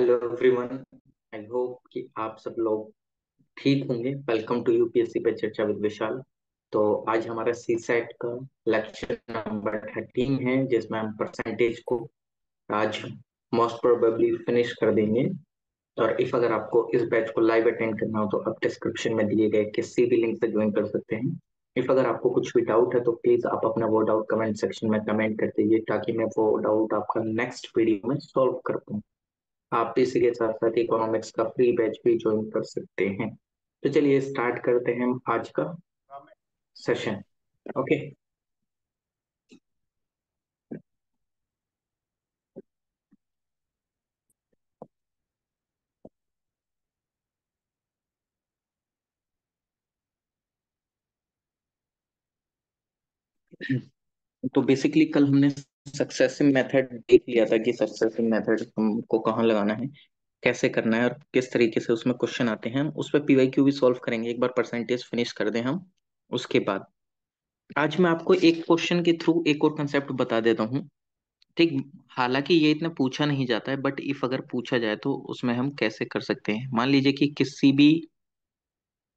Hello everyone. I hope कि आप सब लोग ठीक होंगे। वेलकम टू यूपीएससी पे चर्चा विद विशाल। तो आज हमारा सी सेट का लेक्चर नंबर 13 है, जिसमें हम परसेंटेज को आज मोस्ट प्रोबेबली फिनिश कर देंगे। और इफ अगर आपको इस बैच को लाइव अटेंड करना हो तो आप डिस्क्रिप्शन में दिए गए किसी भी लिंक से ज्वाइन कर सकते हैं। इफ अगर आपको कुछ भी डाउट है तो प्लीज आप अपना वो डाउट कमेंट सेक्शन में कमेंट कर दीजिए, ताकि मैं वो डाउट आपका नेक्स्ट वीडियो में सॉल्व कर पाऊँ। आप इसी के साथ साथ इकोनॉमिक्स का फ्री बैच भी ज्वाइन कर सकते हैं। तो चलिए स्टार्ट करते हैं हम आज का सेशन। ओके। तो बेसिकली कल हमने सक्सेसिव मेथड देख लिया था कि सक्सेसिव मेथड हमको कहाँ लगाना है, कैसे करना है और किस तरीके से उसमें क्वेश्चन आते हैं। हम उस पर पीवाईक्यू भी सॉल्व करेंगे एक बार परसेंटेज फिनिश कर दें हम। उसके बाद आज मैं आपको एक क्वेश्चन के थ्रू एक और कंसेप्ट बता देता हूँ। ठीक। हालांकि ये इतना पूछा नहीं जाता है, बट इफ अगर पूछा जाए तो उसमें हम कैसे कर सकते हैं। मान लीजिए कि किसी भी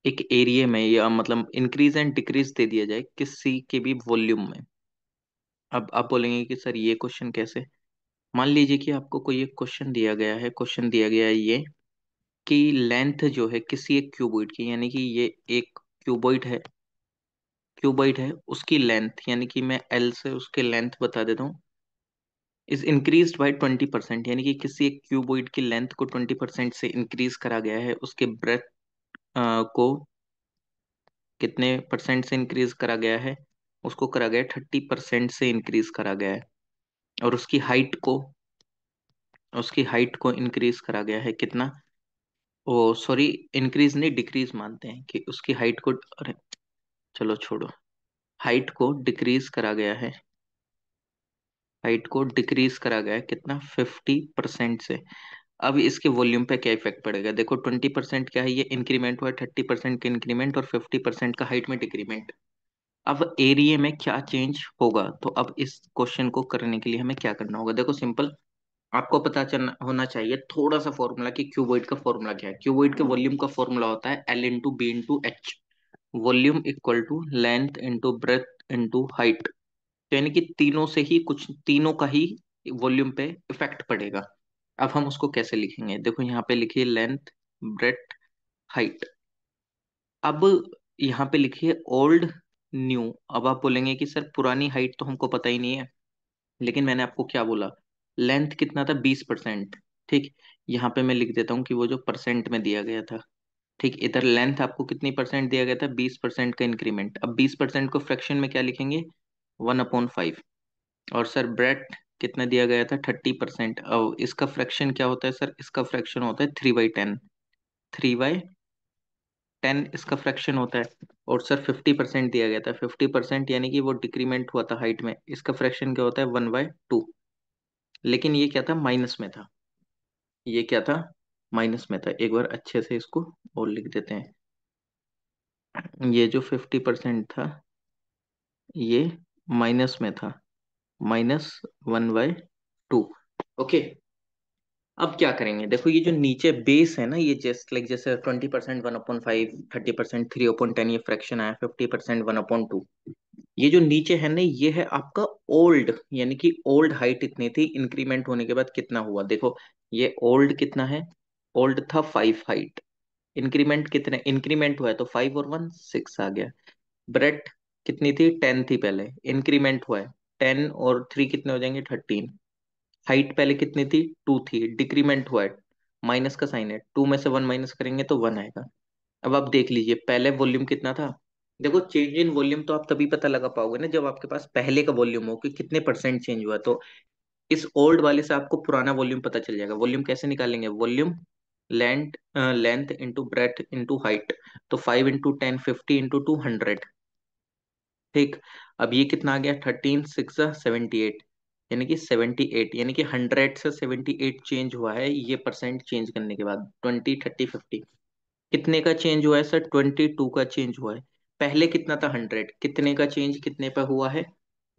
एक एरिया में या मतलब इंक्रीज एंड डिक्रीज दे दिया जाए किसी के भी वॉल्यूम में। अब आप बोलेंगे कि सर ये क्वेश्चन कैसे। मान लीजिए कि आपको कोई एक क्वेश्चन दिया गया है, क्वेश्चन दिया गया है ये कि लेंथ जो है किसी एक क्यूबॉइड की, यानी कि ये एक क्यूबॉइड है, क्यूबॉइड है उसकी लेंथ, यानी कि मैं एल से उसके लेंथ बता देता हूँ, इज इंक्रीज बाय 20%। यानी कि किसी एक क्यूबॉइड की लेंथ को 20% से इंक्रीज करा गया है, उसके ब्रेथ को कितने परसेंट से इंक्रीज करा गया है, उसको करा गया है 30% से इंक्रीज करा गया है। और उसकी हाइट को इंक्रीज करा गया है कितना। ओ सॉरी, इंक्रीज नहीं डिक्रीज मानते हैं कि उसकी हाइट को, अरे चलो छोड़ो, हाइट को डिक्रीज करा गया है, हाइट को डिक्रीज करा गया है कितना, 50% से। अब इसके वॉल्यूम पे क्या इफेक्ट पड़ेगा, देखो 20% क्या है, ये इंक्रीमेंट हुआ है, 30% का इंक्रीमेंट और 50% का हाइट में डिक्रीमेंट। अब एरिया में क्या चेंज होगा, तो अब इस क्वेश्चन को करने के लिए हमें क्या करना होगा, देखो सिंपल। आपको पता चलना होना चाहिए थोड़ा सा फॉर्मूला कि क्यूबॉइड का फॉर्मूला क्या है। क्यूबॉइड के वॉल्यूम का फॉर्मूला होता है L into B into H. Volume equal to length into breadth into height. तो यानी कि तीनों से ही कुछ, तीनों का ही वॉल्यूम पे इफेक्ट पड़ेगा। अब हम उसको कैसे लिखेंगे, देखो यहाँ पे लिखिए लेंथ, ब्रेथ, हाइट। अब यहाँ पे लिखिए ओल्ड, न्यू। अब आप बोलेंगे कि सर पुरानी हाइट तो हमको पता ही नहीं है, लेकिन मैंने आपको क्या बोला, लेंथ कितना था, 20%। ठीक। यहाँ पे मैं लिख देता हूँ कि वो जो परसेंट में दिया गया था। ठीक, इधर लेंथ आपको कितनी परसेंट दिया गया था, 20% का इंक्रीमेंट। अब 20% को फ्रैक्शन में क्या लिखेंगे, 1/5। और सर ब्रेथ कितना दिया गया था, 30%। अब इसका फ्रैक्शन क्या होता है सर, इसका फ्रैक्शन होता है 3/10। 3/10 इसका फ्रैक्शन होता है। और सर 50% दिया गया था, 50% यानी कि वो डिक्रीमेंट हुआ था हाइट में, इसका फ्रैक्शन क्या होता है, 1/2। लेकिन ये क्या था, माइनस में था। ये क्या था, माइनस में था। एक बार अच्छे से इसको और लिख देते हैं। ये जो 50% था ये माइनस में था, -1/2। ओके। अब क्या करेंगे, देखो ये जो नीचे बेस है ना, ये जस्ट लाइक जैसे 20% 1/5, 30% 3/10, ये फ्रैक्शन आया, 50% 1/2। ये जो नीचे है ना, ये है आपका ओल्ड, यानी कि ओल्ड हाइट इतनी थी, इंक्रीमेंट होने के बाद कितना हुआ देखो। ये ओल्ड कितना है, ओल्ड था 5 हाइट। इंक्रीमेंट कितने, इंक्रीमेंट हुआ है तो 5 और 1 6 आ गया। ब्रेथ कितनी थी, 10 थी पहले, इंक्रीमेंट हुआ है 10 और 3 कितने हो जाएंगे, 13। हाइट पहले कितनी थी, 2 थी, डिक्रीमेंट हुआ है, माइनस का साइन है, 2 में से 1 माइनस करेंगे तो 1 आएगा। अब आप देख लीजिए पहले वॉल्यूम कितना था। देखो चेंज इन वॉल्यूम तो आप तभी पता लगा पाओगे ना जब आपके पास पहले का वॉल्यूम हो कि कितने परसेंट चेंज हुआ। तो इस ओल्ड वाले से आपको पुराना वॉल्यूम पता चल जाएगा। वॉल्यूम कैसे निकालेंगे, volume length, length into breadth into height. तो 5 × 10 50 × 2 100। ठीक। अब ये कितना आ गया, 13 6 78, यानी कि 78, यानी कि 100 से 78 चेंज हुआ है ये परसेंट चेंज करने के बाद। 20 30 50 कितने का चेंज हुआ है सर, 22 का चेंज हुआ है। पहले कितना था, 100, कितने का चेंज कितने पे हुआ है,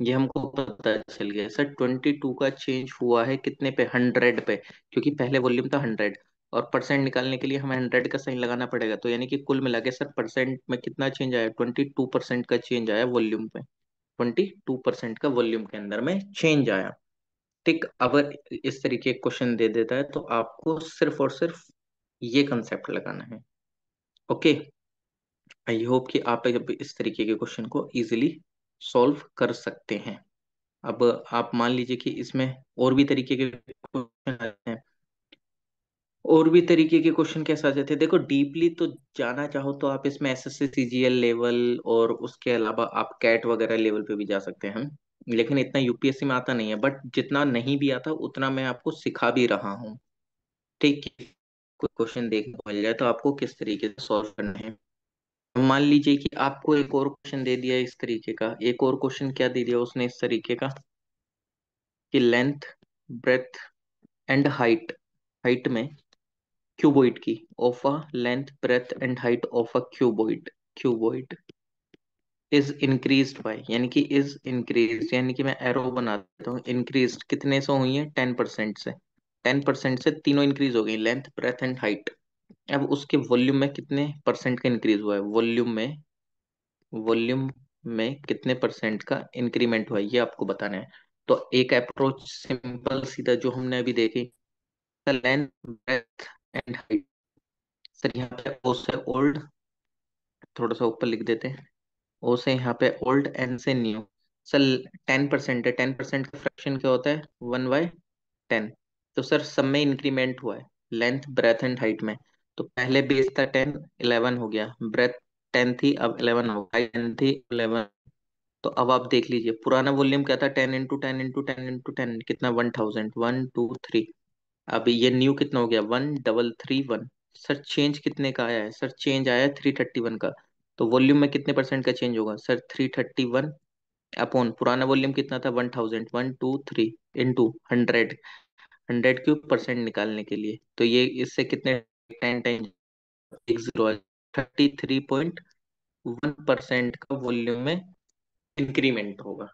ये हमको पता चल गया सर। 22 का चेंज हुआ है कितने पे, 100 पे, क्योंकि पहले वॉल्यूम था 100, और परसेंट निकालने के लिए हमें 100 का साइन लगाना पड़ेगा। तो यानी कि कुल मिला के सर परसेंट में कितना चेंज आया, 22% का चेंज आया वॉल्यूम पे। 22% का वॉल्यूम के अंदर में चेंज आया। ठीक, अगर इस तरीके क्वेश्चन दे देता है तो आपको सिर्फ और सिर्फ ये कंसेप्ट लगाना है। ओके, आई होप कि आप अब इस तरीके के क्वेश्चन को इजीली सॉल्व कर सकते हैं। अब आप मान लीजिए कि इसमें और भी तरीके के क्वेश्चन आते हैं। और भी तरीके के क्वेश्चन कैसे आ जाते हैं, देखो डीपली तो जाना चाहो तो आप इसमें एसएससी सीजीएल लेवल, और उसके अलावा आप कैट वगैरह लेवल पे भी जा सकते हैं। लेकिन इतना यूपीएससी में आता नहीं है, बट जितना नहीं भी आता उतना मैं आपको सिखा भी रहा हूँ। ठीक है, कोई क्वेश्चन देखने को मिल जाए तो आपको किस तरीके से सॉल्व करना है। मान लीजिए कि आपको एक और क्वेश्चन दे दिया इस तरीके का, एक और क्वेश्चन क्या दे दिया उसने इस तरीके का, कि length, breadth and height, height में क्यूबॉइड की, of a length breadth and height of a cuboid, cuboid is increased by, यानी कि इज इंक्रीज, यानी कि मैं एरो बना देता हूँ, इंक्रीज कितने से हुई है, 10% से। 10% से तीनों इंक्रीज हो गई, लेंथ ब्रेथ एंड हाइट। अब उसके वॉल्यूम में कितने परसेंट का इंक्रीज हुआ है, वॉल्यूम में कितने परसेंट का इंक्रीमेंट हुआ है, ये आपको बताना है। तो एक अप्रोच सिंपल सीधा जो हमने अभी देखी, length breadth and height. Sir यहाँ पे ओ से ओल्ड, थोड़ा सा ऊपर लिख देते हैं, ओ से यहाँ पे ओल्ड, एन से न्यू। सर 10% है, 10% का फ्रैक्शन क्या होता है, 1/10। तो सर सब में इंक्रीमेंट हुआ है, लेंथ ब्रेथ एंड हाइट में। तो पहले बेस था 10, 11 हो गया, ब्रेथ 10 थी अब 11 हो गई, 10 थी 11। तो अब आप देख लीजिए पुराना वॉल्यूम क्या था, 10 इंटू 10 इंटू 10 इंटू 10, कितना, 1000, 1 2 3। अब ये न्यू कितना हो गया, 1331। सर चेंज कितने का आया है, सर चेंज आया है 331 का। तो वॉल्यूम में कितने परसेंट का चेंज होगा सर, 331 अपॉन पुराना वॉल्यूम कितना था, 1000, 1 2 3 इंटू 100। 100 क्यूब परसेंट निकालने के लिए तो ये इससे कितने, 10 टाइम, एक जीरो, 33.1% का वॉल्यूम में इंक्रीमेंट होगा।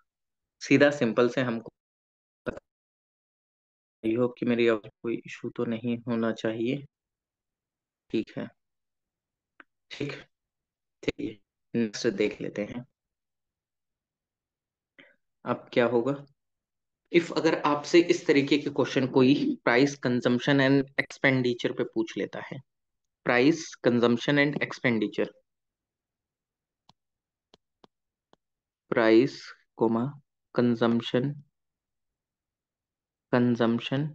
सीधा सिंपल से हमको, आई होप कि मेरी आवाज कोई इशू तो नहीं होना चाहिए। ठीक है, ठीक, ठीक है, नेक्स्ट देख लेते हैं। अब क्या होगा, इफ अगर आपसे इस तरीके के क्वेश्चन कोई प्राइस कंजम्पशन एंड एक्सपेंडिचर पे पूछ लेता है, price consumption and expenditure, price comma consumption, consumption,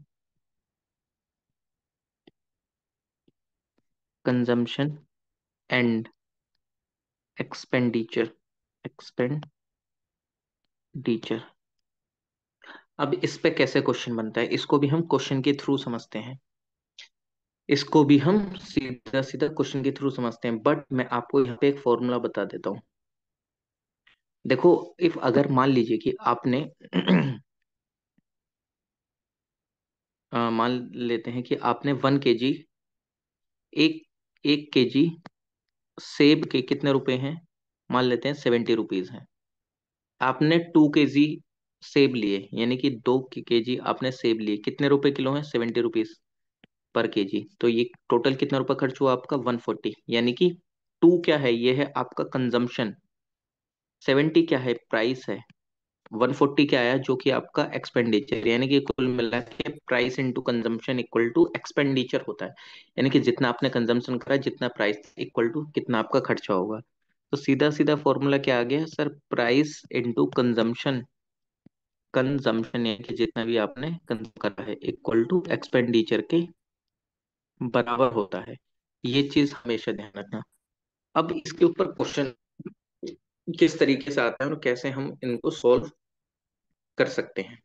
consumption and expenditure, expenditure. अब इस पे कैसे क्वेश्चन बनता है, इसको भी हम क्वेश्चन के थ्रू समझते हैं, इसको भी हम सीधा सीधा क्वेश्चन के थ्रू समझते हैं, बट मैं आपको यहाँ पे एक फॉर्मूला बता देता हूँ। देखो, इफ अगर मान लीजिए कि आपने मान लेते हैं कि आपने 1 kg, एक 1 kg सेब के कितने रुपए हैं, मान लेते हैं 70 रुपीज हैं। आपने 2 kg सेब लिए, यानी कि 2 kg आपने सेब लिए, कितने रुपए किलो है, 70 रुपीज पर केजी। तो ये टोटल कितना रुपए खर्च हुआ आपका, 140। यानी कि 2 क्या है, ये है आपका कंजम्पशन, 70 क्या है, प्राइस है, 140 क्या आया, जो कि आपका एक्सपेंडिचर, यानी कि कुल मिला के price into consumption equal to expenditure होता है। यानी कि जितना आपने कंजम्पशन करा, जितना प्राइस इक्वल टू कितना आपका खर्चा होगा। तो सीधा सीधा फॉर्मूला क्या आ गया sir, price into consumption, consumption यानी कि जितना भी आपने कंज्यूम करा है इक्वल टू एक्सपेंडिचर के बराबर होता है। ये चीज हमेशा ध्यान रखना। अब इसके ऊपर क्वेश्चन किस तरीके से आता है और कैसे हम इनको सॉल्व कर सकते हैं,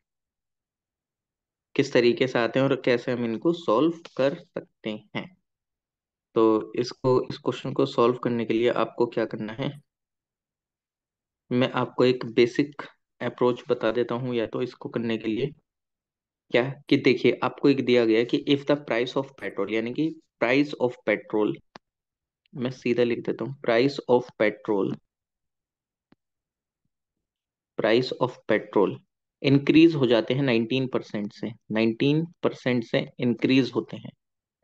किस तरीके से आते हैं और कैसे हम इनको सॉल्व कर सकते हैं। तो इस क्वेश्चन को सॉल्व करने के लिए आपको क्या करना है, मैं आपको एक बेसिक अप्रोच बता देता हूँ, या तो इसको करने के लिए क्या, कि देखिए आपको एक दिया गया है कि if the price of petrol, यानी कि प्राइस ऑफ पेट्रोल, मैं सीधा लिख देता हूँ, price of petrol, price of petrol increase हो जाते हैं 19% से, 19% से इंक्रीज होते हैं।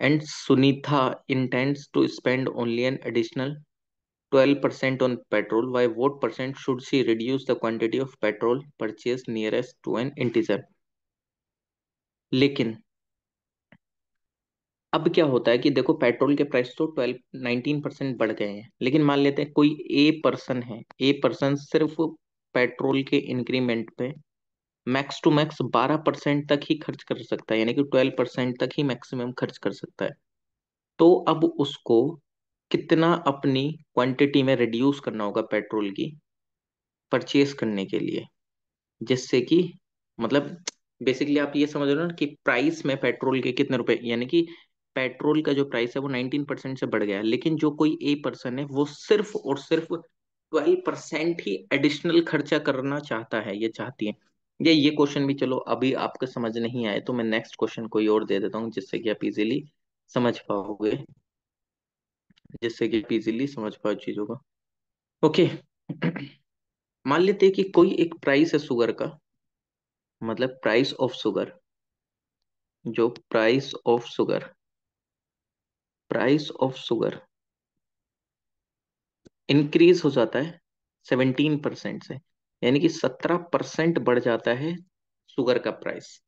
And Sunita intends to spend only an additional 12% on petrol. By what percent should she reduce the quantity of petrol purchased nearest to an integer? लेकिन अब क्या होता है कि देखो पेट्रोल के प्राइस तो 19% बढ़ गए हैं, लेकिन मान लेते हैं कोई ए पर्सन है, ए पर्सन सिर्फ पेट्रोल के इंक्रीमेंट पे मैक्स टू मैक्स 12% तक ही खर्च कर सकता है, यानी कि 12% तक ही मैक्सिमम खर्च कर सकता है। तो अब उसको कितना अपनी क्वांटिटी में रिड्यूस करना होगा पेट्रोल की परचेज करने के लिए, जिससे कि मतलब बेसिकली आप ये समझ रहे हो ना कि प्राइस में पेट्रोल के कितने रुपए, यानी कि पेट्रोल का जो प्राइस है वो 19% से बढ़ गया है, लेकिन जो कोई ए पर्सन है वो सिर्फ और सिर्फ 12% ही एडिशनल खर्चा करना चाहता है, ये चाहती है। ये क्वेश्चन भी चलो अभी आपको समझ नहीं आए तो मैं नेक्स्ट क्वेश्चन कोई और दे देता हूँ, जिससे कि आप इजीली समझ पाओगे, जिससे कि आप इजीली समझ पाओ चीजों को। ओके। मान लेते हैं कि कोई एक प्राइस है शुगर का, मतलब प्राइस ऑफ शुगर, जो प्राइस ऑफ शुगर इंक्रीज हो जाता है 17% से, यानी कि 17% बढ़ जाता है शुगर का प्राइस।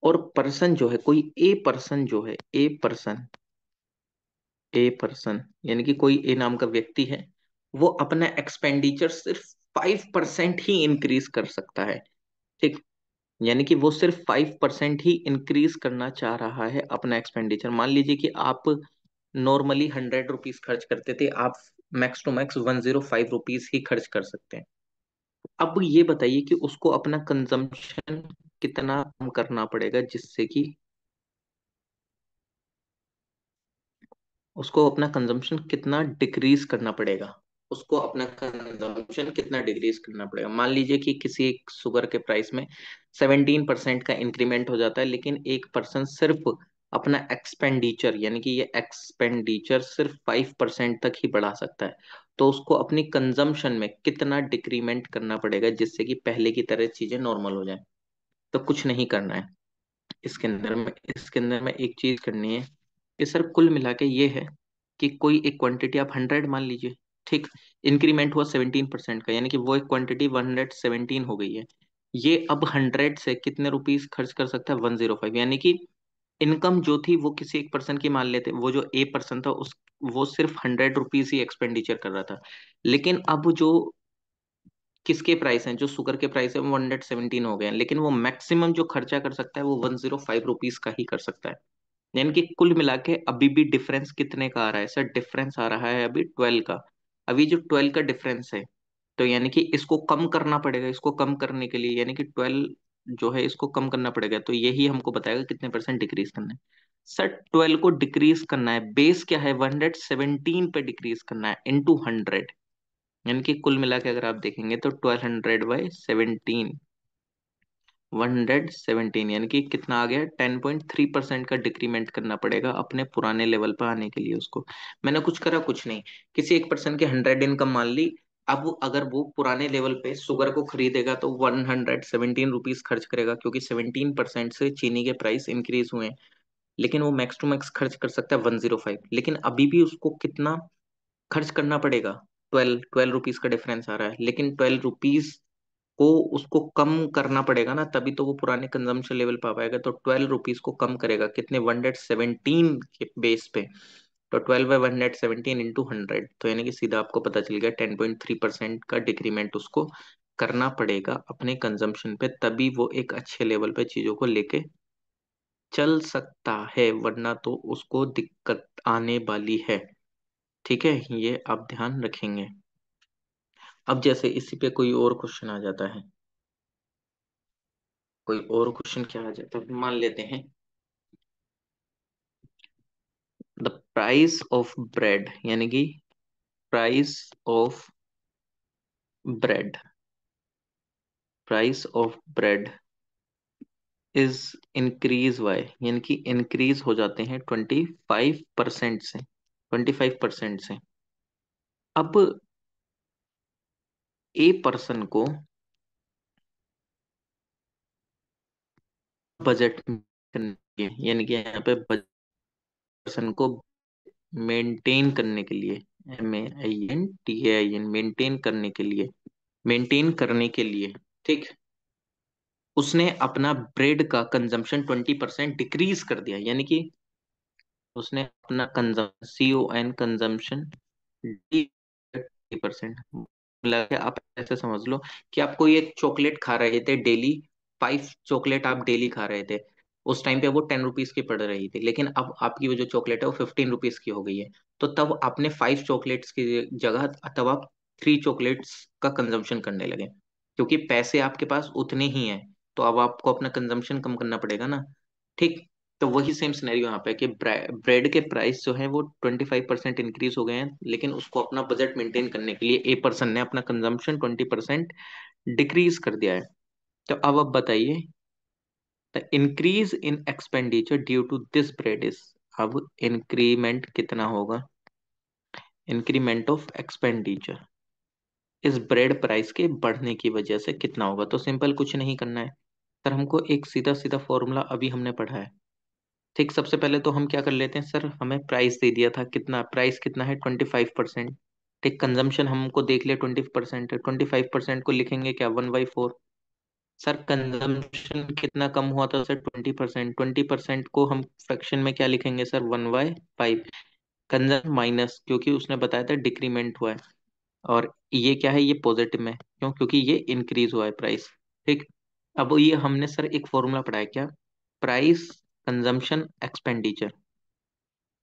और पर्सन जो है, कोई ए पर्सन यानी कि कोई ए नाम का व्यक्ति है, वो अपना एक्सपेंडिचर सिर्फ 5% ही इंक्रीज कर सकता है। ठीक, यानी कि वो सिर्फ 5% ही इंक्रीज करना चाह रहा है अपना एक्सपेंडिचर। मान लीजिए कि आप नॉर्मली 100 रुपीज खर्च करते थे, आप मैक्स टू मैक्स 105 रुपीज ही खर्च कर सकते हैं। अब ये बताइए कि उसको अपना कंजम्पशन कितना कम करना पड़ेगा, जिससे कि उसको अपना कंजम्पशन कितना डिक्रीज करना पड़ेगा, उसको अपना कंजम्पशन कितना डिक्रीज करना पड़ेगा। मान लीजिए कि किसी एक शुगर के प्राइस में 17% का इंक्रीमेंट हो जाता है, लेकिन एक पर्सन सिर्फ अपना एक्सपेंडिचर, यानी कि ये एक्सपेंडिचर सिर्फ 5% तक ही बढ़ा सकता है। तो उसको अपनी कंजम्पशन में कितना डिक्रीमेंट करना पड़ेगा, जिससे कि पहले की तरह चीजें नॉर्मल हो जाए। तो कुछ नहीं करना है इसके अंदर में एक चीज करनी है। ये सर कुल मिला के ये है कि कोई एक क्वांटिटी आप 100 मान लीजिए, ठीक, इंक्रीमेंट हुआ 17% का, यानी कि वो एक क्वांटिटी 117 हो गई है। ये अब 100 से कितने रुपीस खर्च कर सकता है, 105, यानी कि इनकम जो थी वो किसी एक पर्सन की मान लेते, वो जो ए पर्सन था उस वो सिर्फ 100 रुपीज ही एक्सपेंडिचर कर रहा था। लेकिन अब जो किसके प्राइस हैं, जो शुगर के प्राइस है वो 117 हो गए हैं, लेकिन वो मैक्सिमम जो खर्चा कर सकता है वो 105 रुपीज का ही कर सकता है। यानी कि कुल मिला के अभी भी डिफरेंस कितने का आ रहा है सर, डिफरेंस आ रहा है अभी 12 का। अभी जो 12 का डिफरेंस है, तो यानी कि इसको कम करना पड़ेगा, इसको कम करने के लिए यानी कि 12 जो है इसको कम करना पड़ेगा, तो यही हमको बताएगा कितने परसेंट डिक्रीज करना है। सर 12 को डिक्रीज करना है, बेस क्या है, 117 पे डिक्रीज करना है इंटू 100, यानी कि कुल मिला के अगर आप देखेंगे तो 1200/17, 117, यानी कि कितना आ गया, 10.3% का डिक्रीमेंट करना पड़ेगा अपने पुराने लेवल पर आने के लिए उसको। मैंने कुछ करा कुछ नहीं, किसी एक पर्सन की 100 इनकम मान ली। अब अगर वो पुराने लेवल पे शुगर को खरीदेगा तो 117 रुपीज खर्च करेगा, क्योंकि 17% से चीनी के प्राइस इंक्रीज हुए हैं। लेकिन वो मैक्स टू मैक्स खर्च कर सकता है 105, लेकिन अभी भी उसको कितना खर्च करना पड़ेगा, 12 रुपीज का डिफरेंस आ रहा है, लेकिन 12 रुपीज को उसको कम करना पड़ेगा ना, तभी तो वो पुराने कंजम्पशन लेवल पे आ पाएगा। तो 12 रुपीज को कम करेगा कितने, 117 के बेस पे। तो 12/117 इंटू 100, तो यानी कि सीधा आपको पता चल गया 10.3% का डिक्रीमेंट उसको करना पड़ेगा अपने कंजम्पशन पे, तभी वो एक अच्छे लेवल पे चीजों को लेके चल सकता है, वरना तो उसको दिक्कत आने वाली है। ठीक है, ये आप ध्यान रखेंगे। अब जैसे इसी पे कोई और क्वेश्चन आ जाता है, कोई और क्वेश्चन क्या आ जाता है, मान लेते हैं द प्राइस ऑफ ब्रेड, यानी कि price of bread, price of bread is increase by, यानी कि इंक्रीज हो जाते हैं 25% से, 25% से। अब ए पर्सन को बजट करने के लिए, यानी कि यहाँ पे पर्सन को मेंटेन करने के लिए, MENTAIN, मेंटेन करने के लिए, मेंटेन करने के लिए, ठीक, उसने अपना ब्रेड का कंजम्पशन 20% डिक्रीज कर दिया, यानी कि उसने अपना CON कंजम्पशन 20%। मतलब कि आप ऐसे समझ लो कि आप कोई एक चॉकलेट खा रहे थे डेली, 5 चॉकलेट आप डेली खा रहे थे, उस टाइम पे वो 10 रुपीज की पड़ रही थी, लेकिन अब आपकी वो जो चॉकलेट है वो 15 रुपीज की हो गई है। तो तब आपने 5 चॉकलेट्स की जगह, तब आप 3 चॉकलेट्स का कंजम्पशन करने लगे, क्योंकि पैसे आपके पास उतने ही हैं, तो अब आपको अपना कंजम्पशन कम करना पड़ेगा ना, ठीक। तो वही सेम सिनेरियो यहाँ पे कि ब्रेड के प्राइस जो है वो 25% इंक्रीज हो गए हैं, लेकिन उसको अपना बजट मेंटेन करने के लिए ए पर्सन ने अपना कंजम्पशन 20% डिक्रीज कर दिया है। तो अब आप बताइए, the increase in expenditure due to this bread is, अब इंक्रीमेंट कितना होगा, इंक्रीमेंट ऑफ एक्सपेंडिचर इस ब्रेड प्राइस के बढ़ने की वजह से कितना होगा। तो सिंपल, कुछ नहीं करना है सर, हमको एक सीधा सीधा फॉर्मूला अभी हमने पढ़ा है, ठीक। सबसे पहले तो हम क्या कर लेते हैं सर, हमें प्राइस दे दिया था, कितना प्राइस, कितना है 25%, ठीक। कंजम्पशन हमको देख लिया 20% है, 25% को लिखेंगे क्या, 1/4। सर कंजम्पशन कितना कम हुआ था सर, 20%, 20% को हम फ्रैक्शन में क्या लिखेंगे सर, 1/5। कंजम्पशन माइनस, क्योंकि उसने बताया था डिक्रीमेंट हुआ है, और ये क्या है, ये पॉजिटिव में, क्यों, क्योंकि ये इंक्रीज हुआ है प्राइस, ठीक। अब ये हमने सर एक फॉर्मूला पढ़ा है क्या, प्राइस कंजम्पशन एक्सपेंडिचर,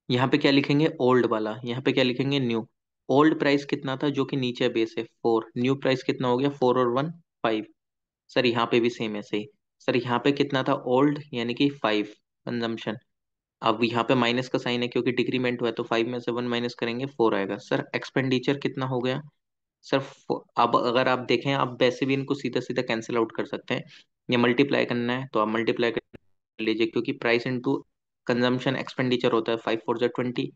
यहाँ पे क्या लिखेंगे, ओल्ड वाला, यहाँ पे क्या लिखेंगे, न्यू। ओल्ड प्राइस कितना था, जो कि नीचे बेस है 4, न्यू प्राइस कितना हो गया, 4 और 1 5। सर यहाँ पे भी सेम ऐसे ही, सर यहाँ पे कितना था, ओल्ड यानी कि 5 कंजम्पशन, अब यहाँ पे माइनस का साइन है क्योंकि डिक्रीमेंट हुआ है, तो 5 में से 1 माइनस करेंगे 4 आएगा। सर एक्सपेंडिचर कितना हो गया सर, अब अगर आप देखें, आप वैसे भी इनको सीधा सीधा कैंसिल आउट कर सकते हैं, ये मल्टीप्लाई करना है तो आप मल्टीप्लाई कर लीजिए, क्योंकि प्राइस इनटू कंजम्पशन एक्सपेंडिचर होता है, 5 4 जा 20,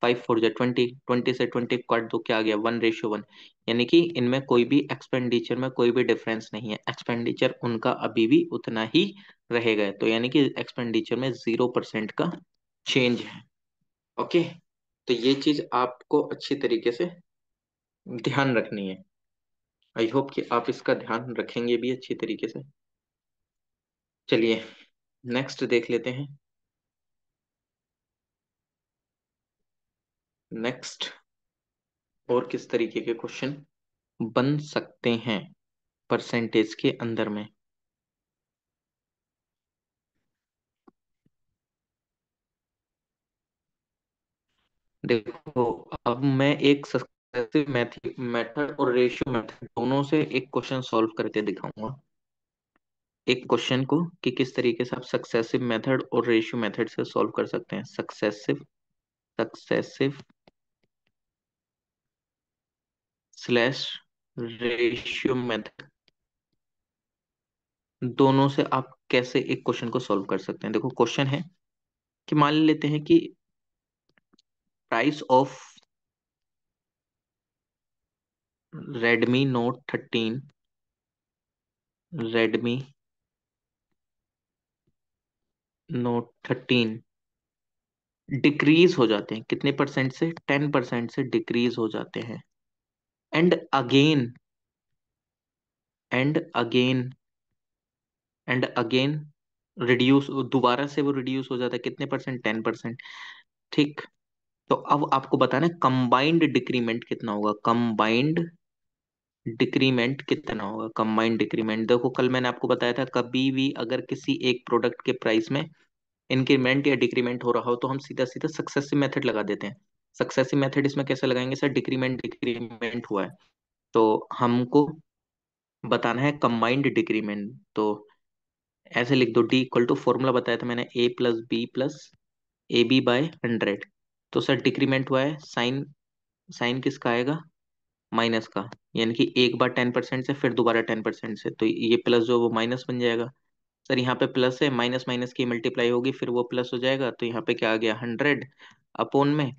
5 4 जा 20, 20 से 20 काट दो, क्या आ गया, 1:1, यानी कि इनमें कोई भी एक्सपेंडिचर में कोई भी डिफरेंस नहीं है, एक्सपेंडिचर उनका अभी भी उतना ही रहेगा, तो यानी कि एक्सपेंडिचर में 0% का चेंज है। ओके, तो ये चीज आपको अच्छी तरीके से ध्यान रखनी है, आई होप कि आप इसका ध्यान रखेंगे भी अच्छी तरीके से। चलिए नेक्स्ट देख लेते हैं। नेक्स्ट और किस तरीके के क्वेश्चन बन सकते हैं परसेंटेज के अंदर में। देखो, अब मैं एक सक्सेसिव मेथड और रेशियो मेथड दोनों से एक क्वेश्चन सॉल्व करके दिखाऊंगा, एक क्वेश्चन को कि किस तरीके से आप सक्सेसिव मेथड और रेशियो मेथड से सॉल्व कर सकते हैं। Successive successive slash ratio method, दोनों से आप कैसे एक क्वेश्चन को सॉल्व कर सकते हैं। देखो क्वेश्चन है कि मान लेते हैं कि price of Redmi note 13, Redmi note 13 decrease हो जाते हैं, कितने परसेंट से, 10% से डिक्रीज हो जाते हैं, and again and again and again reduce, दोबारा से वो रिड्यूस हो जाता है, कितने परसेंट, 10%, ठीक। तो अब आपको बताना है कंबाइंड डिक्रीमेंट कितना होगा, कंबाइंड डिक्रीमेंट कितना होगा, कंबाइंड डिक्रीमेंट। देखो कल मैंने आपको बताया था, कभी भी अगर किसी एक प्रोडक्ट के प्राइस में इंक्रीमेंट या डिक्रीमेंट हो रहा हो तो हम सीधा सीधा सक्सेसिव मेथड लगा देते हैं। सक्सेसिव मेथड इसमें कैसे लगाएंगे सर, डिक्रीमेंट डिक्रीमेंट हुआ है तो हमको बताना है कंबाइंड डिक्रीमेंट, तो ऐसे लिख दो, डी इक्वल टू, फॉर्मूला बताया था मैंने, A+B+AB/100। तो सर डिक्रीमेंट हुआ है, साइन साइन किसका आएगा, माइनस का, यानी कि एक बार 10% से फिर दोबारा 10% से, तो ये प्लस जो वो माइनस बन जाएगा। सर यहाँ पे प्लस है, माइनस माइनस की मल्टीप्लाई होगी फिर वो प्लस हो जाएगा, तो यहाँ पे क्या आ गया, 100 अपॉन में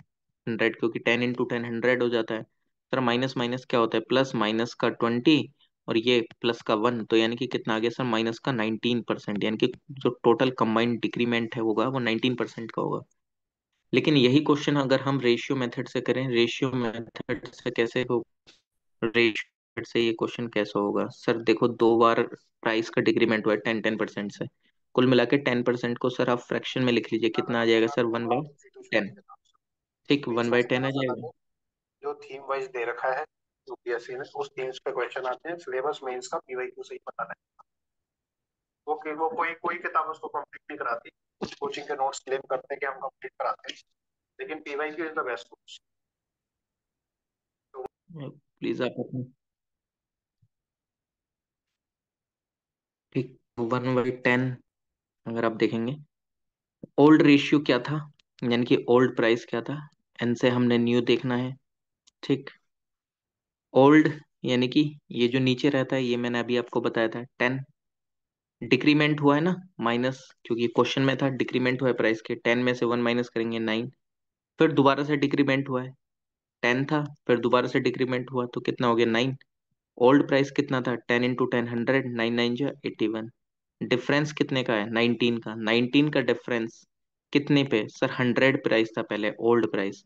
100, क्योंकि 10 × 10 100 हो जाता है। सर माइनस माइनस क्या होता है, प्लस, माइनस का 20 और ये प्लस का 1, तो यानी कि कितना आ गया सर, माइनस का 19%, यानी कि जो टोटल कंबाइंड डिक्रीमेंट है होगा वो 19% का होगा। लेकिन यही क्वेश्चन अगर हम रेशियो मेथड से करें, रेशियो मेथड से कैसे हो, रेशियो से ये क्वेश्चन कैसे होगा सर, देखो दो बार प्राइस का डिक्रीमेंट हुआ है 10-10% से, कुल मिला के 10% को सर आप फ्रैक्शन में लिख लीजिए, ना ना, कितना आ जाएगा मैं सर, आपको वन बाई बताऊं इंस्टीट्यूशनल टेन के नाम से। ठीक, तो ये 1/10 सबसे आ अलग जाएगा। है, जो थीम वाइज दे रखा है यूपीएससी ने, उस थीम्स पे क्वेश्चन आते हैं। सिलेबस मेंस का पीवाईक्यू से ही पता नहीं। वो कोई कोई किताब उसको कंप्लीट नहीं कराती। कुछ कोचिंग के नोट्स क्लेम करते हैं कि हम कंप्लीट कराते हैं, लेकिन PYQ is the best. Please आप अपनी, ठीक, 1/10 अगर आप देखेंगे, ओल्ड रेशियो क्या था, यानी कि ओल्ड प्राइस क्या था, एन से हमने न्यू देखना है, ठीक। ओल्ड यानी कि ये जो नीचे रहता है, ये मैंने अभी आपको बताया था 10, डिक्रीमेंट हुआ है ना, माइनस, क्योंकि क्वेश्चन में था डिक्रीमेंट हुआ है प्राइस के, 10 में से 1 माइनस करेंगे 9, फिर दोबारा से डिक्रीमेंट हुआ है, 10 था, फिर दोबारा से डिक्रीमेंट हुआ तो कितना हो गया 9। ओल्ड प्राइस कितना था, 10 × 10 100, 9 9 जा 81, डिफरेंस कितने का है, 19 का, 19 का डिफरेंस कितने पे सर, 100 प्राइस था पहले ओल्ड प्राइस,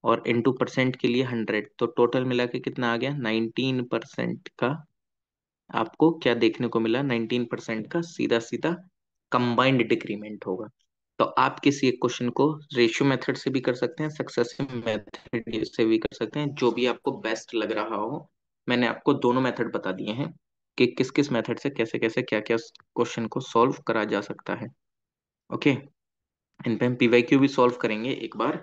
और इंटू परसेंट के लिए 100, तो टोटल मिला के कितना आ गया 19% का, आपको क्या देखने को मिला, 19% का सीधा सीधा कंबाइंड डिक्रीमेंट होगा। तो आप किसी एक क्वेश्चन को रेशियो मेथड से भी कर सकते हैं, सक्सेसिव मेथड से भी कर सकते हैं, जो भी आपको बेस्ट लग रहा हो। मैंने आपको दोनों मेथड बता दिए हैं कि किस किस मेथड से कैसे कैसे क्या क्या क्वेश्चन को सॉल्व करा जा सकता है। ओके, इन पे हम पीवाईक्यू भी सॉल्व करेंगे एक बार,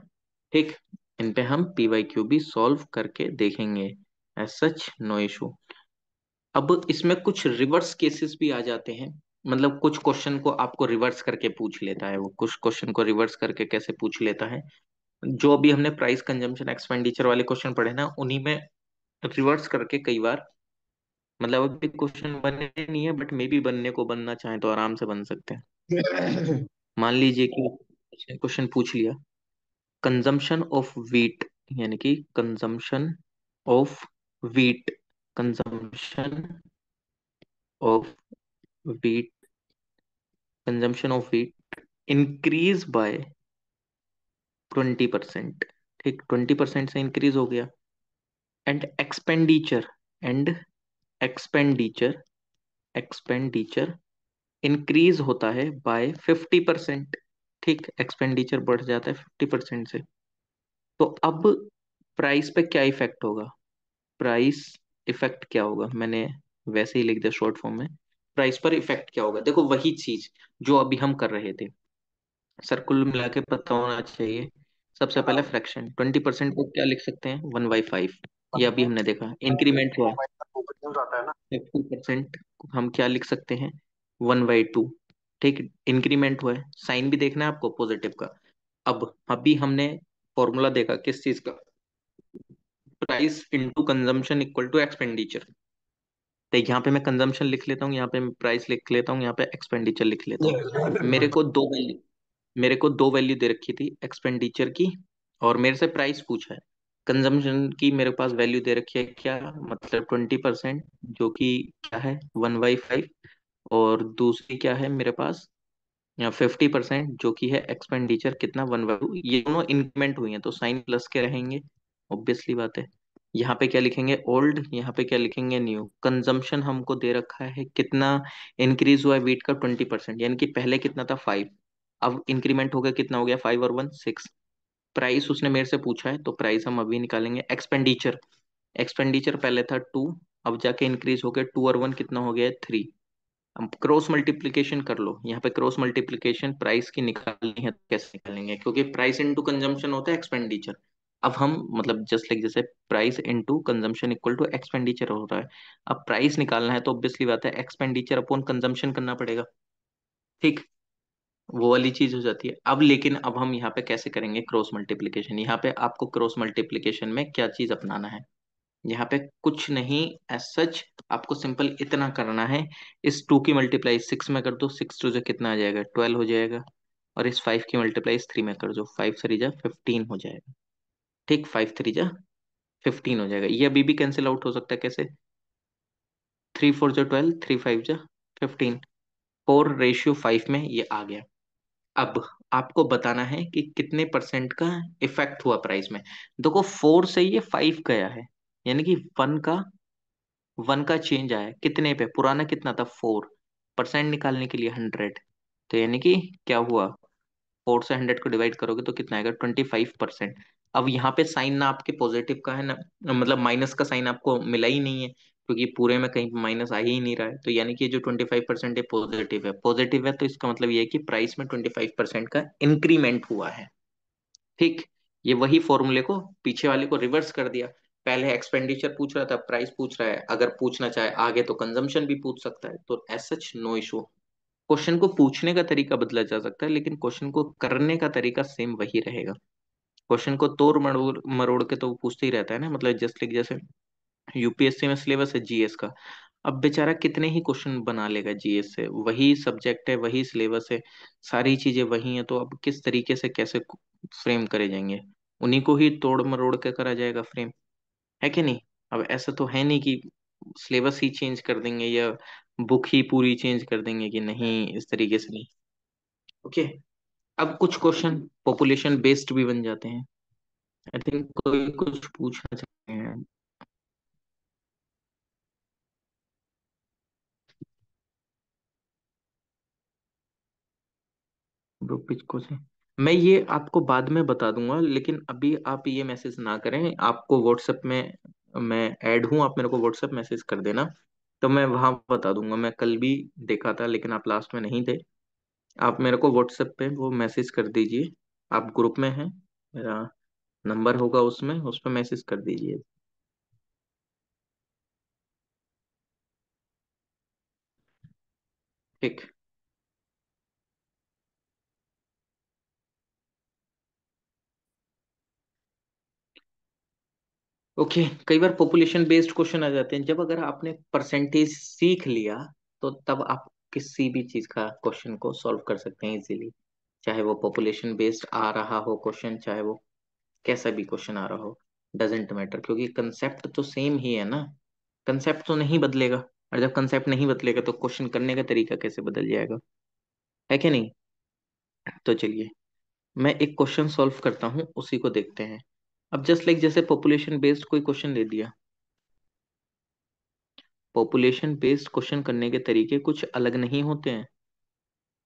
ठीक, इन पे हम पीवाईक्यू भी सॉल्व करके देखेंगे, एज सच नो इशू। अब इसमें कुछ रिवर्स केसेस भी आ जाते हैं, मतलब कुछ क्वेश्चन को आपको रिवर्स करके पूछ लेता है, वो कुछ क्वेश्चन को रिवर्स करके कैसे पूछ लेता है, जो अभी हमने प्राइस कंजम्पशन एक्सपेंडिचर वाले क्वेश्चन पढ़े ना, उन्हीं में रिवर्स करके कई बार, मतलब अभी क्वेश्चन बने नहीं है बट मे बी बनने को, बनना चाहे तो आराम से बन सकते हैं। मान लीजिए कि क्वेश्चन पूछ लिया, कंजम्पशन ऑफ वीट, यानी कि consumption of wheat, consumption of wheat, consumption of wheat increase by 20%, ठीक, 20% से इंक्रीज हो गया, and expenditure, and expenditure, expenditure increase होता है बाय 50%, ठीक, एक्सपेंडिचर बढ़ जाता है 50% से, तो अब प्राइस पे क्या इफेक्ट होगा, प्राइस इफेक्ट क्या होगा, मैंने वैसे ही लिख दिया शॉर्ट फॉर्म में, प्राइस पर इफेक्ट क्या होगा, देखो वही चीज जो अभी हम कर रहे थे सर, कुल मिला के पता होना चाहिए। सबसे पहले फ्रैक्शन 20% को क्या लिख सकते हैं, 1/5, ये अभी हमने देखा, इंक्रीमेंट हुआ मोबाइल पर न्यूज आता है ना। 50%, हम क्या लिख सकते हैं, 1/2, ठीक, इंक्रीमेंट हुआ है, साइन भी देखना है आपको पॉजिटिव का। अब अभी हमने फॉर्मूला देखा किस चीज का, price into consumption equal to expenditure, तो यहाँ पे मैं कंजम्पशन लिख लेता हूँ, यहाँ पे मैं प्राइस लिख लेता हूँ, यहाँ पे एक्सपेंडिचर लिख लेता हूँ। मेरे को दो वैल्यू मेरे को दो वैल्यू दे रखी थी एक्सपेंडिचर की, और मेरे से प्राइस पूछा है, कंजम्पशन की मेरे पास वैल्यू दे रखी है क्या, मतलब 20%, जो कि क्या है 1/5, और दूसरी क्या है मेरे पास, 50%, जो कि है एक्सपेंडिचर कितना 1/2, ये दोनों इंक्रीमेंट हुई हैं तो साइन प्लस के रहेंगे, ऑब्वियसली बात है। यहाँ पे क्या लिखेंगे ओल्ड, यहाँ पे क्या लिखेंगे न्यू, कंजम्पशन हमको दे रखा है कितना, इंक्रीज हुआ है वीट का 20%, यानी कि पहले कितना था 5, अब इंक्रीमेंट हो गया, कितना हो गया 5 और 1 6, प्राइस उसने मेरे से पूछा है तो प्राइस हम अभी निकालेंगे, एक्सपेंडिचर, एक्सपेंडिचर पहले था 2, अब जाके इंक्रीज हो गया 2 और 1 कितना हो गया 3, अब क्रॉस मल्टीप्लीकेशन कर लो, यहाँ पे क्रॉस मल्टीप्लीकेशन प्राइस की निकालनी है तो कैसे निकालेंगे, क्योंकि प्राइस इनटू कंजम्पशन होता है एक्सपेंडिचर, अब हम मतलब जस्ट लाइक जैसे price into consumption equal to expenditure हो रहा है, अब प्राइस निकालना है तो ऑब्वियसली बात है एक्सपेंडिचर अपॉन कंजम्पशन करना पड़ेगा, ठीक, वो वाली चीज हो जाती है। अब लेकिन अब हम यहाँ पे कैसे करेंगे क्रॉस मल्टीप्लीकेशन, यहाँ पे आपको क्रॉस मल्टीप्लीकेशन में क्या चीज अपनाना है, यहाँ पे कुछ नहीं, एज सच आपको सिंपल इतना करना है, इस 2 की मल्टीप्लाई 6 में कर दो, 6 से कितना आ जाएगा 12 हो जाएगा, और इस 5 की मल्टीप्लाई 3 में कर दो, 5 3 जा 15 हो जाएगा, ठीक, 5 3 जा 15 हो जाएगा, ये अभी भी कैंसिल आउट हो सकता है कैसे, 3 4 जो 12, 3 5 जो 15, 4:5 में ये आ गया। अब आपको बताना है कि कितने परसेंट का इफेक्ट हुआ प्राइस में। देखो 4 से ये 5 गया है, यानी कि वन का चेंज आया है। कितने पे? पुराना कितना था? 4। निकालने के लिए 100, तो यानी कि क्या हुआ, 4 से 100 को डिवाइड करोगे तो कितना आएगा? 25%। अब यहाँ पे साइन ना आपके पॉजिटिव का है ना, मतलब माइनस का साइन आपको मिला ही नहीं है, क्योंकि पूरे में कहीं माइनस आ ही नहीं रहा है। तो यानी कि जो 25% है पॉजिटिव है, पॉजिटिव है, तो इसका मतलब ये है कि प्राइस में 25% का इंक्रीमेंट हुआ है। ठीक। ये वही फॉर्मूले को पीछे वाले को रिवर्स कर दिया। पहले एक्सपेंडिचर पूछ रहा था, प्राइस पूछ रहा है, अगर पूछना चाहे आगे तो कंजम्पशन भी पूछ सकता है, तो as such no issue. Question को पूछने का तरीका बदला जा सकता है, लेकिन क्वेश्चन को करने का तरीका सेम वही रहेगा। क्वेश्चन को तोड़ मरोड़ मरोड़ के तो वो पूछते ही रहता है ना, मतलब जस्ट लाइक जैसे यूपीएससी में सिलेबस है जीएस का। अब बेचारा कितने ही क्वेश्चन बना लेगा जीएस से, वही सब्जेक्ट है, वही सिलेबस है, सारी चीजें वही हैं, तो अब किस तरीके से कैसे फ्रेम करे जाएंगे? उन्हीं को ही तोड़ मरोड़ के करा जाएगा फ्रेम, है कि नहीं? अब ऐसा तो है नहीं कि सिलेबस ही चेंज कर देंगे या बुक ही पूरी चेंज कर देंगे, कि नहीं इस तरीके से नहीं। ओके। अब कुछ क्वेश्चन पॉपुलेशन बेस्ड भी बन जाते हैं। आई थिंक कोई कुछ पूछना चाहते हैं। ग्रुप कुछ है, मैं ये आपको बाद में बता दूंगा, लेकिन अभी आप ये मैसेज ना करें। आपको व्हाट्सएप में मैं ऐड हूँ, आप मेरे को व्हाट्सएप मैसेज कर देना, तो मैं वहां बता दूंगा। मैं कल भी देखा था लेकिन आप लास्ट में नहीं थे। आप मेरे को व्हाट्सएप पे वो मैसेज कर दीजिए। आप ग्रुप में हैं, मेरा नंबर होगा उसमें, उस पर मैसेज कर दीजिए। ठीक। ओके। कई बार पॉपुलेशन बेस्ड क्वेश्चन आ जाते हैं, जब अगर आपने परसेंटेज सीख लिया, तो तब आप किसी भी चीज का क्वेश्चन को सॉल्व कर सकते हैं इजीली। चाहे वो पॉपुलेशन बेस्ड आ रहा हो क्वेश्चन, चाहे वो कैसा भी क्वेश्चन आ रहा हो, डजेंट मैटर, क्योंकि कंसेप्ट तो सेम ही है ना। कंसेप्ट तो नहीं बदलेगा, और जब कंसेप्ट नहीं बदलेगा तो क्वेश्चन करने का तरीका कैसे बदल जाएगा, है कि नहीं? तो चलिए, मैं एक क्वेश्चन सॉल्व करता हूँ, उसी को देखते हैं। अब जस्ट लाइक जैसे पॉपुलेशन बेस्ड कोई क्वेश्चन दे दिया, पॉपुलेशन बेस्ड क्वेश्चन करने के तरीके कुछ अलग नहीं होते हैं।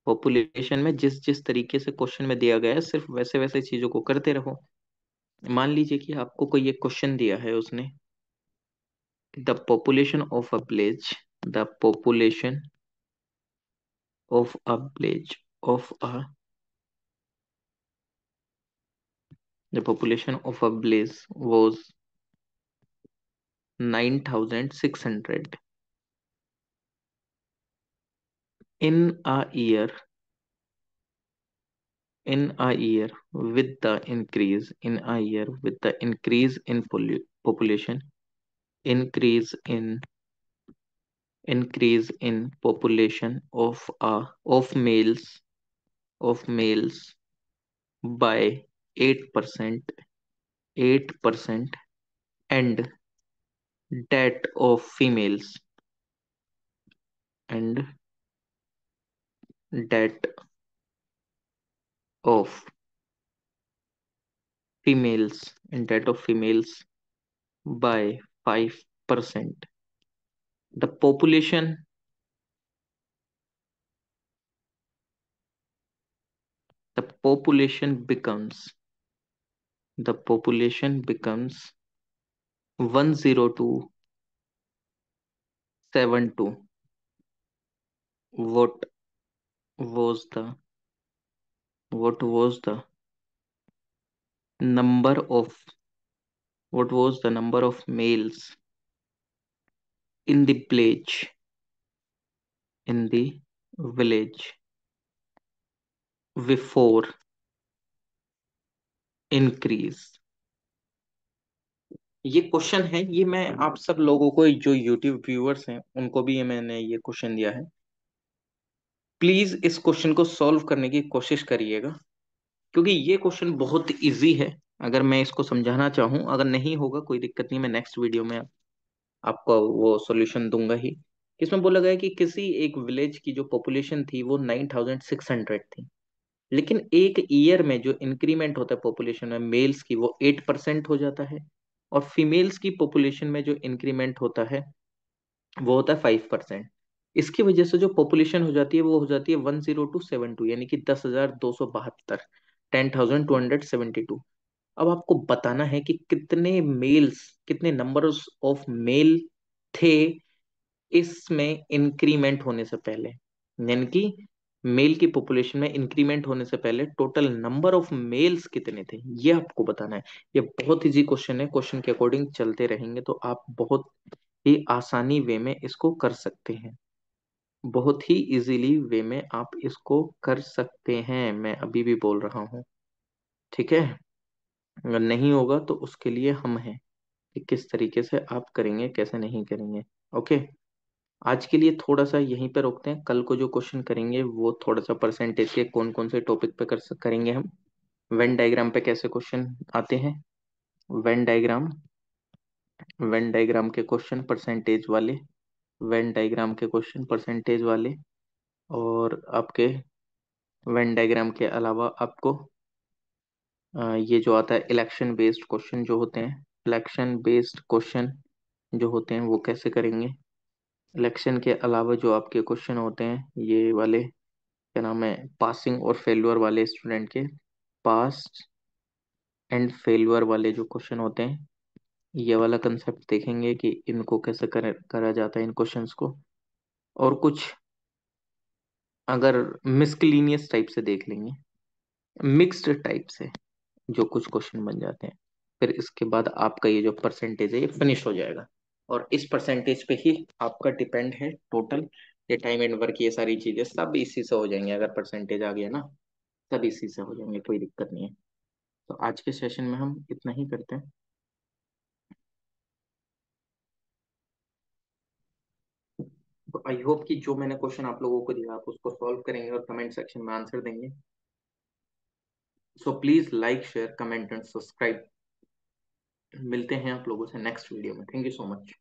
पॉपुलेशन में जिस जिस तरीके से क्वेश्चन में दिया गया है, सिर्फ वैसे वैसे चीजों को करते रहो। मान लीजिए कि आपको कोई एक क्वेश्चन दिया है, उसने the population of a village, the population of a village of a the population of a village was 9600 in a year, in a year with the increase in a year with the increase in population, increase in population of males by 8%, 8%, and that of females, and that of and that of females by 5%. The population the population becomes the population becomes 10272. What was the what was the number of what was the number of males in the village before increase? ये question है, ये मैं आप सब लोगों को, जो YouTube viewers हैं उनको भी ये मैंने ये क्वेश्चन दिया है। प्लीज इस क्वेश्चन को सॉल्व करने की कोशिश करिएगा, क्योंकि ये क्वेश्चन बहुत इजी है। अगर मैं इसको समझाना चाहूँ, अगर नहीं होगा कोई दिक्कत नहीं, मैं नेक्स्ट वीडियो में आपको वो सॉल्यूशन दूंगा ही। इसमें बोला गया है कि किसी एक विलेज की जो पॉपुलेशन थी वो 9,600 थी, लेकिन एक ईयर में जो इंक्रीमेंट होता है पॉपुलेशन में मेल्स की वो 8% हो जाता है, और फीमेल्स की पॉपुलेशन में जो इंक्रीमेंट होता है वो होता है 5%। इसकी वजह से जो पॉपुलेशन हो जाती है वो हो जाती है 10272, यानी कि 10,272, 10,272। अब आपको बताना है कि कितने मेल्स, कितने नंबर्स ऑफ मेल थे इसमें इंक्रीमेंट होने से पहले, यानी कि मेल की पॉपुलेशन में इंक्रीमेंट होने से पहले टोटल नंबर ऑफ मेल्स कितने थे, ये आपको बताना है। ये बहुत इजी क्वेश्चन है, क्वेश्चन के अकॉर्डिंग चलते रहेंगे तो आप बहुत ही आसानी वे में इसको कर सकते हैं। बहुत ही इजीली वे में आप इसको कर सकते हैं, मैं अभी भी बोल रहा हूँ। ठीक है, अगर नहीं होगा तो उसके लिए हम हैं कि किस तरीके से आप करेंगे, कैसे नहीं करेंगे। ओके, आज के लिए थोड़ा सा यहीं पे रोकते हैं, कल को जो क्वेश्चन करेंगे वो थोड़ा सा परसेंटेज के कौन कौन से टॉपिक पे करेंगे हम। वेन डायग्राम पे कैसे क्वेश्चन आते हैं, वेन डायग्राम, वेन डायग्राम के क्वेश्चन परसेंटेज वाले, वेन डायग्राम के क्वेश्चन परसेंटेज वाले, और आपके वेन डायग्राम के अलावा आपको ये जो आता है इलेक्शन बेस्ड क्वेश्चन जो होते हैं, इलेक्शन बेस्ड क्वेश्चन जो होते हैं वो कैसे करेंगे। इलेक्शन के अलावा जो आपके क्वेश्चन होते हैं ये वाले, क्या नाम है, पासिंग और फेल्यूर वाले स्टूडेंट के, पास एंड फेल्यूर वाले जो क्वेश्चन होते हैं, ये वाला कंसेप्ट देखेंगे कि इनको कैसे करा जाता है इन क्वेश्चंस को। और कुछ अगर मिसलिनियस टाइप से देख लेंगे, मिक्स्ड टाइप से जो कुछ क्वेश्चन बन जाते हैं, फिर इसके बाद आपका ये जो परसेंटेज है ये फिनिश हो जाएगा। और इस परसेंटेज पे ही आपका डिपेंड है टोटल, ये टाइम एंड वर्क, ये सारी चीजें सब इसी से हो जाएंगे। अगर परसेंटेज आ गया ना, सब इसी से हो जाएंगे, कोई दिक्कत नहीं है। तो आज के सेशन में हम इतना ही करते हैं। तो आई होप कि जो मैंने क्वेश्चन आप लोगों को दिया आप उसको सॉल्व करेंगे और कमेंट सेक्शन में आंसर देंगे। So please like, share, comment and subscribe. मिलते हैं आप लोगों से नेक्स्ट वीडियो में। Thank you so much.